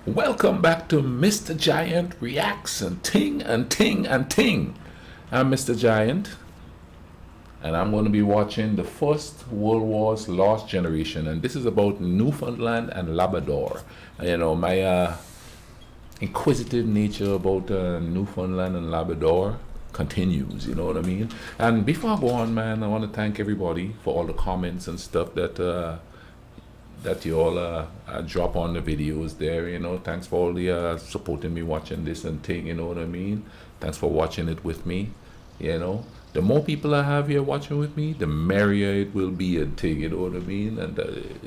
Welcome back to Mr. Giant Reacts and Ting and Ting and Ting. I'm Mr. Giant, and I'm going to be watching the First World War's Lost Generation, and this is about Newfoundland and Labrador. My inquisitive nature about Newfoundland and Labrador continues, you know what I mean? And before I go on, man, I want to thank everybody for all the comments and stuff that you all drop on the videos there. Thanks for all the supporting me watching this and thing, you know what I mean? Thanks for watching it with me. The more people I have here watching with me, the merrier it will be and thing, you know what I mean? And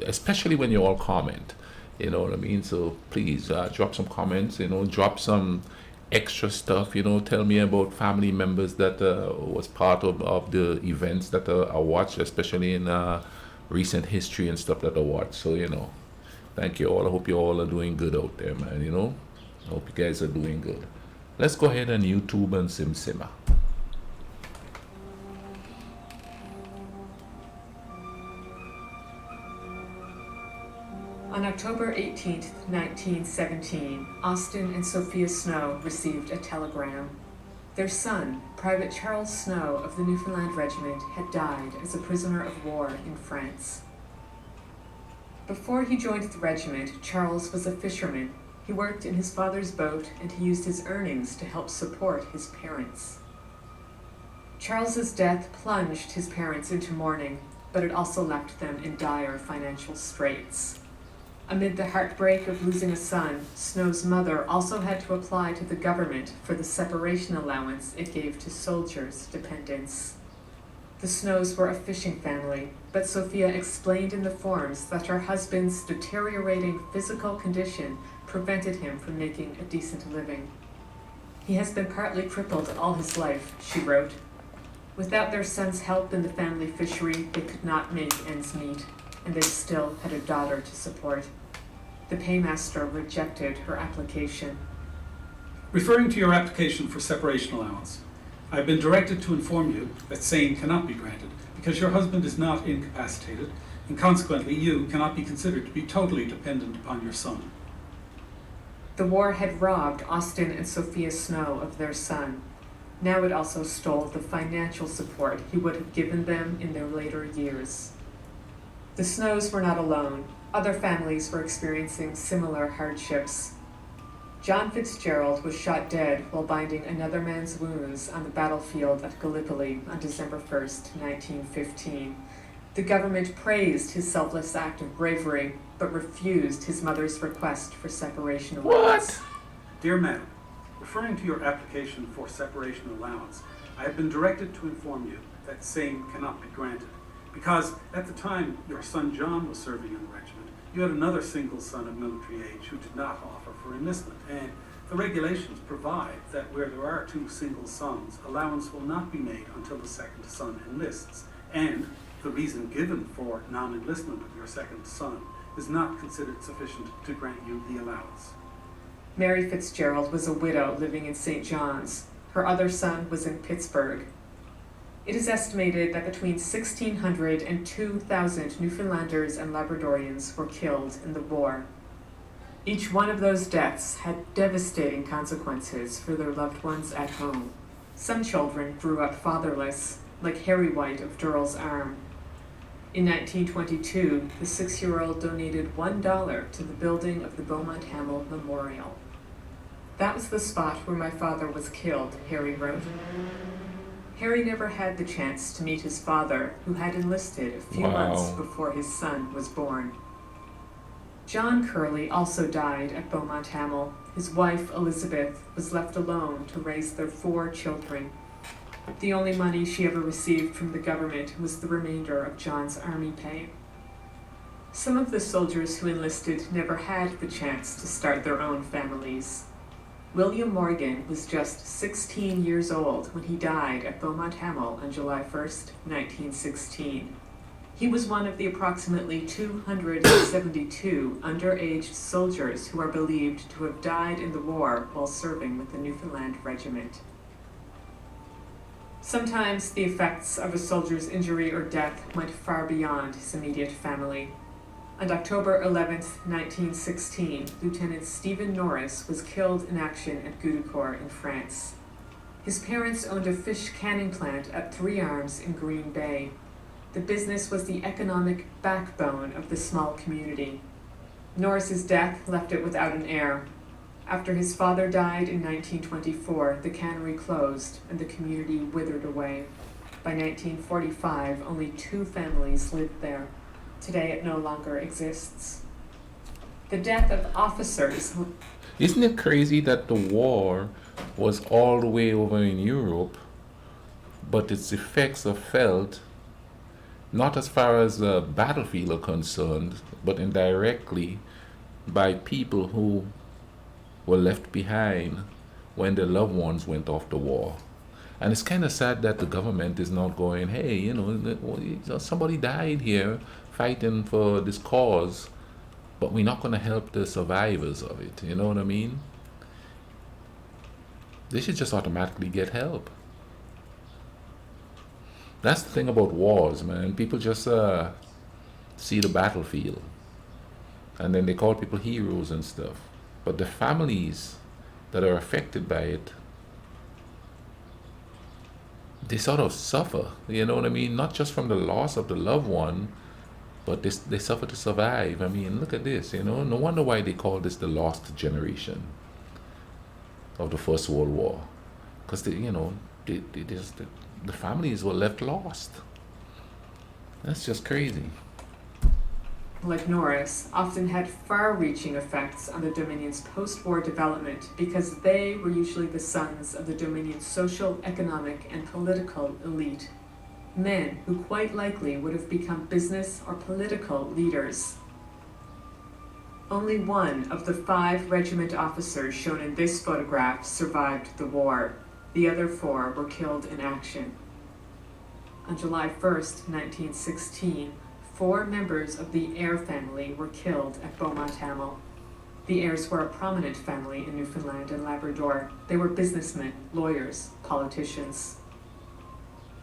especially when you all comment, you know what I mean? So please drop some comments, drop some extra stuff, tell me about family members that was part of the events that I watched, especially in recent history and stuff that I watch. So, thank you all. I hope you all are doing good out there, man. I hope you guys are doing good. Let's go ahead and YouTube and simmer. On October 18th, 1917, Austin and Sophia Snow received a telegram. Their son, Private Charles Snow of the Newfoundland Regiment, had died as a prisoner of war in France. Before he joined the regiment, Charles was a fisherman. He worked in his father's boat, and he used his earnings to help support his parents. Charles's death plunged his parents into mourning, but it also left them in dire financial straits. Amid the heartbreak of losing a son, Snow's mother also had to apply to the government for the separation allowance it gave to soldiers' dependents. The Snows were a fishing family, but Sophia explained in the forms that her husband's deteriorating physical condition prevented him from making a decent living. He has been partly crippled all his life, she wrote. Without their son's help in the family fishery, they could not make ends meet, and they still had a daughter to support. The paymaster rejected her application. Referring to your application for separation allowance, I have been directed to inform you that same cannot be granted because your husband is not incapacitated, and consequently you cannot be considered to be totally dependent upon your son. The war had robbed Austin and Sophia Snow of their son. Now it also stole the financial support he would have given them in their later years. The Snows were not alone. Other families were experiencing similar hardships. John Fitzgerald was shot dead while binding another man's wounds on the battlefield at Gallipoli on December 1st, 1915. The government praised his selfless act of bravery, but refused his mother's request for separation allowance. What? Dear Madam, referring to your application for separation allowance, I have been directed to inform you that same cannot be granted because at the time your son John was serving in the regiment, you had another single son of military age who did not offer for enlistment, and the regulations provide that where there are two single sons, allowance will not be made until the second son enlists, and the reason given for non-enlistment of your second son is not considered sufficient to grant you the allowance. Mary Fitzgerald was a widow living in St. John's. Her other son was in Pittsburgh. It is estimated that between 1,600 and 2,000 Newfoundlanders and Labradorians were killed in the war. Each one of those deaths had devastating consequences for their loved ones at home. Some children grew up fatherless, like Harry White of Durrell's Arm. In 1922, the 6-year-old donated $1 to the building of the Beaumont Hamel Memorial. That was the spot where my father was killed, Harry wrote. Harry never had the chance to meet his father, who had enlisted a few months before his son was born. John Curley also died at Beaumont Hamel. His wife, Elizabeth, was left alone to raise their 4 children. The only money she ever received from the government was the remainder of John's army pay. Some of the soldiers who enlisted never had the chance to start their own families. William Morgan was just 16 years old when he died at Beaumont Hamel on July 1st, 1916. He was one of the approximately 272 underage soldiers who are believed to have died in the war while serving with the Newfoundland Regiment. Sometimes the effects of a soldier's injury or death went far beyond his immediate family. On October 11th, 1916, Lieutenant Stephen Norris was killed in action at Goudecourt in France. His parents owned a fish canning plant at Three Arms in Green Bay. The business was the economic backbone of the small community. Norris's death left it without an heir. After his father died in 1924, the cannery closed and the community withered away. By 1945, only 2 families lived there. Today it no longer exists. The death of officers. Isn't it crazy that the war was all the way over in Europe, but its effects are felt not as far as the battlefield are concerned, but indirectly by people who were left behind when their loved ones went off the war. And it's kind of sad that the government is not going, hey, somebody died here fighting for this cause, but we're not going to help the survivors of it. You know what I mean? They should just automatically get help. That's the thing about wars, man. People just see the battlefield, and then they call people heroes and stuff. But the families that are affected by it, they sort of suffer, you know what I mean? Not just from the loss of the loved one, but they suffer to survive. I mean, look at this, no wonder why they call this the lost generation of the First World War. Because the families were left lost. That's just crazy. Like Norris, often had far-reaching effects on the Dominion's post-war development because they were usually the sons of the Dominion's social, economic, and political elite. Men who quite likely would have become business or political leaders. Only one of the 5 regiment officers shown in this photograph survived the war. The other 4 were killed in action. On July 1st, 1916, 4 members of the Eyre family were killed at Beaumont Hamel. The Eyres were a prominent family in Newfoundland and Labrador. They were businessmen, lawyers, politicians.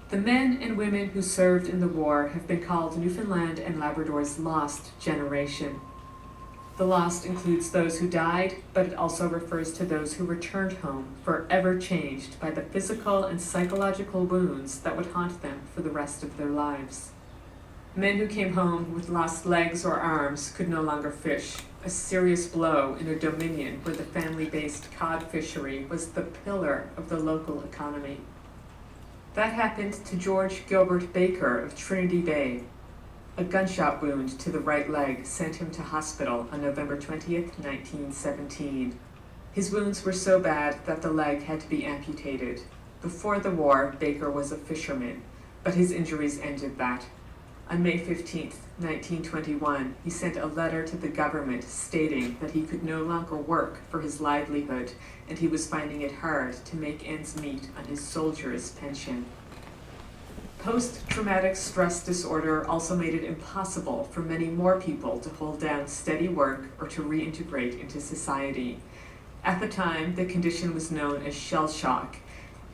The men and women who served in the war have been called Newfoundland and Labrador's lost generation. The lost includes those who died, but it also refers to those who returned home, forever changed by the physical and psychological wounds that would haunt them for the rest of their lives. Men who came home with lost legs or arms could no longer fish, a serious blow in a dominion where the family-based cod fishery was the pillar of the local economy. That happened to George Gilbert Baker of Trinity Bay. A gunshot wound to the right leg sent him to hospital on November 20th, 1917. His wounds were so bad that the leg had to be amputated. Before the war, Baker was a fisherman, but his injuries ended that. On May 15th, 1921, he sent a letter to the government stating that he could no longer work for his livelihood and he was finding it hard to make ends meet on his soldier's pension. Post-traumatic stress disorder also made it impossible for many more people to hold down steady work or to reintegrate into society. At the time, the condition was known as shell shock.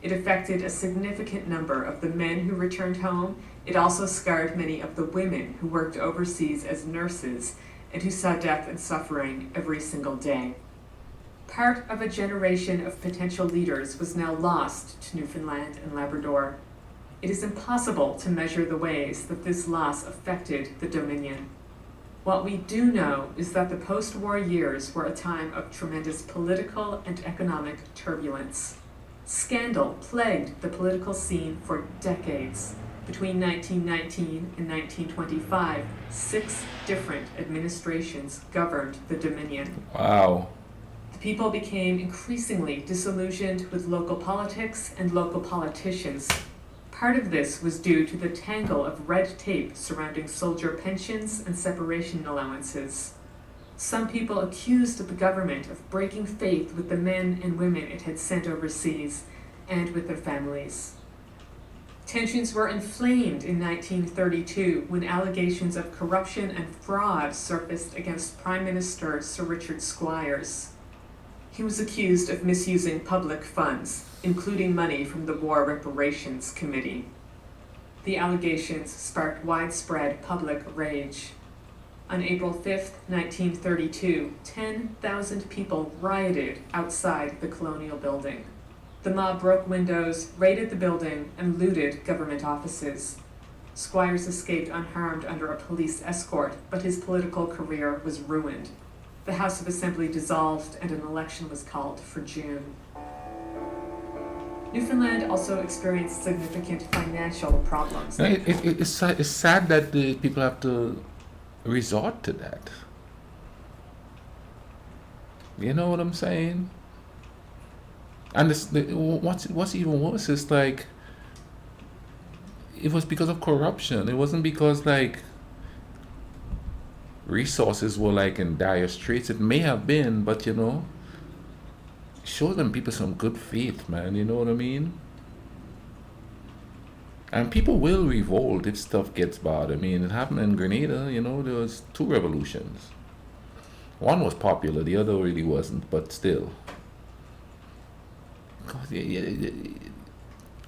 It affected a significant number of the men who returned home. It also scarred many of the women who worked overseas as nurses and who saw death and suffering every single day. Part of a generation of potential leaders was now lost to Newfoundland and Labrador. It is impossible to measure the ways that this loss affected the Dominion. What we do know is that the post-war years were a time of tremendous political and economic turbulence. Scandal plagued the political scene for decades. Between 1919 and 1925, 6 different administrations governed the Dominion. Wow. The people became increasingly disillusioned with local politics and local politicians. Part of this was due to the tangle of red tape surrounding soldier pensions and separation allowances. Some people accused the government of breaking faith with the men and women it had sent overseas and with their families. Tensions were inflamed in 1932 when allegations of corruption and fraud surfaced against Prime Minister Sir Richard Squires. He was accused of misusing public funds, including money from the War Reparations Committee. The allegations sparked widespread public rage. On April 5th, 1932, 10,000 people rioted outside the colonial building. The mob broke windows, raided the building, and looted government offices. Squires escaped unharmed under a police escort, but his political career was ruined. The House of Assembly dissolved and an election was called for June. Newfoundland also experienced significant financial problems. It's sad that the people have to resort to that. You know what I'm saying? And what's even worse is like, it was because of corruption. It wasn't because like resources were like in dire straits. It may have been, but you know, show them people some good faith, man. You know what I mean? And people will revolt if stuff gets bad. I mean, it happened in Grenada. You know, there was 2 revolutions. One was popular, the other really wasn't, but still.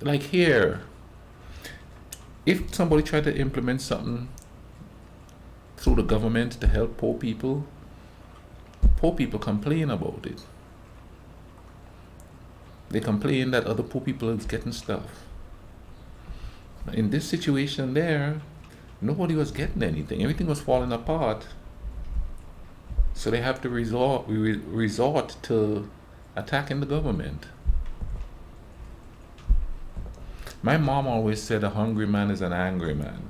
Like here, if somebody tried to implement something through the government to help poor people complain about it. They complain that other poor people is getting stuff. In this situation there, nobody was getting anything. Everything was falling apart. So they have to resort to attacking the government. My mom always said a hungry man is an angry man.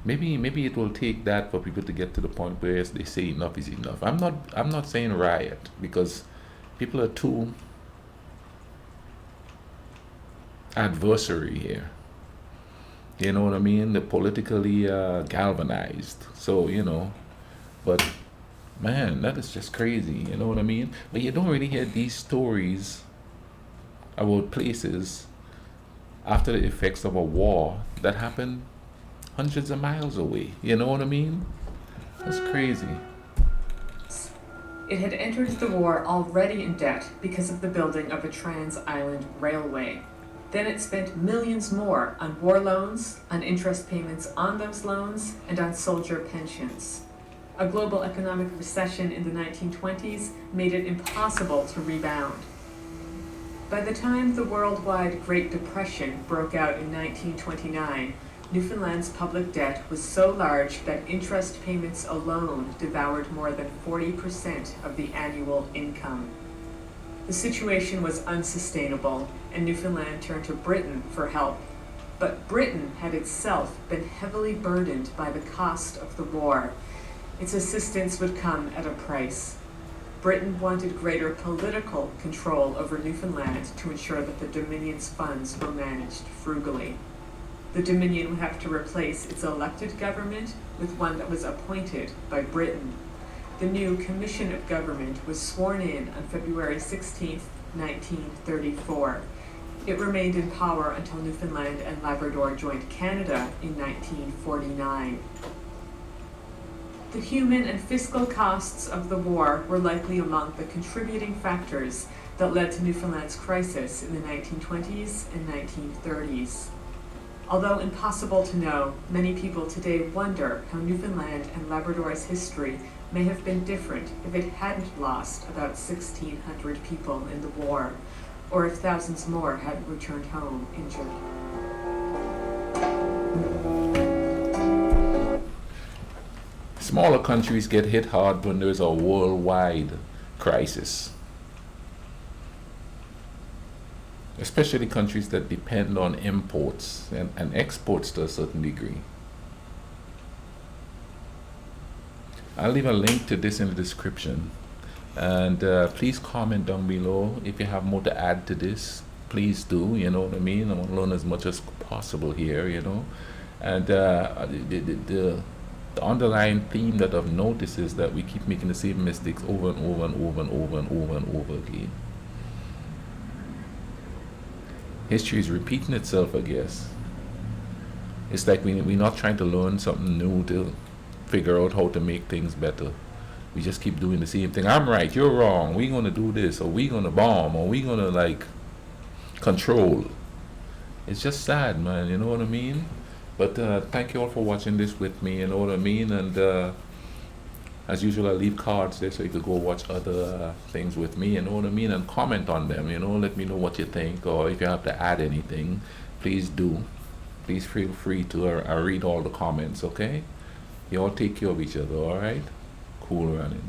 Maybe it will take that for people to get to the point where they say enough is enough. I'm not saying riot, because people are too adversary here. You know what I mean? They're politically galvanized. So, you know, but man, that is just crazy. You know what I mean? But you don't really hear these stories about places after the effects of a war that happened hundreds of miles away. You know what I mean? That's crazy. It had entered the war already in debt because of the building of a trans-island railway. Then it spent millions more on war loans, on interest payments on those loans, and on soldier pensions. A global economic recession in the 1920s made it impossible to rebound. By the time the worldwide Great Depression broke out in 1929, Newfoundland's public debt was so large that interest payments alone devoured more than 40% of the annual income. The situation was unsustainable, and Newfoundland turned to Britain for help. But Britain had itself been heavily burdened by the cost of the war. Its assistance would come at a price. Britain wanted greater political control over Newfoundland to ensure that the Dominion's funds were managed frugally. The Dominion would have to replace its elected government with one that was appointed by Britain. The new Commission of Government was sworn in on February 16, 1934. It remained in power until Newfoundland and Labrador joined Canada in 1949. The human and fiscal costs of the war were likely among the contributing factors that led to Newfoundland's crisis in the 1920s and 1930s. Although impossible to know, many people today wonder how Newfoundland and Labrador's history may have been different if it hadn't lost about 1,600 people in the war, or if thousands more hadn't returned home injured. Smaller countries get hit hard when there's a worldwide crisis. Especially countries that depend on imports and exports to a certain degree. I'll leave a link to this in the description. And please comment down below if you have more to add to this. Please do, you know what I mean? I want to learn as much as possible here, you know. And the underlying theme that I've noticed is that we keep making the same mistakes over and over and over and over and over and over again. History is repeating itself, I guess. It's like we're not trying to learn something new to figure out how to make things better. We just keep doing the same thing. I'm right, you're wrong. We're going to do this, or we're going to bomb, or we're going to like control. It's just sad, man. You know what I mean? But thank you all for watching this with me, you know what I mean? And as usual, I leave cards there so you could go watch other things with me, you know what I mean? And comment on them, you know, let me know what you think, or if you have to add anything, please do. Please feel free to. I read all the comments, okay? You all take care of each other, alright? Cool running.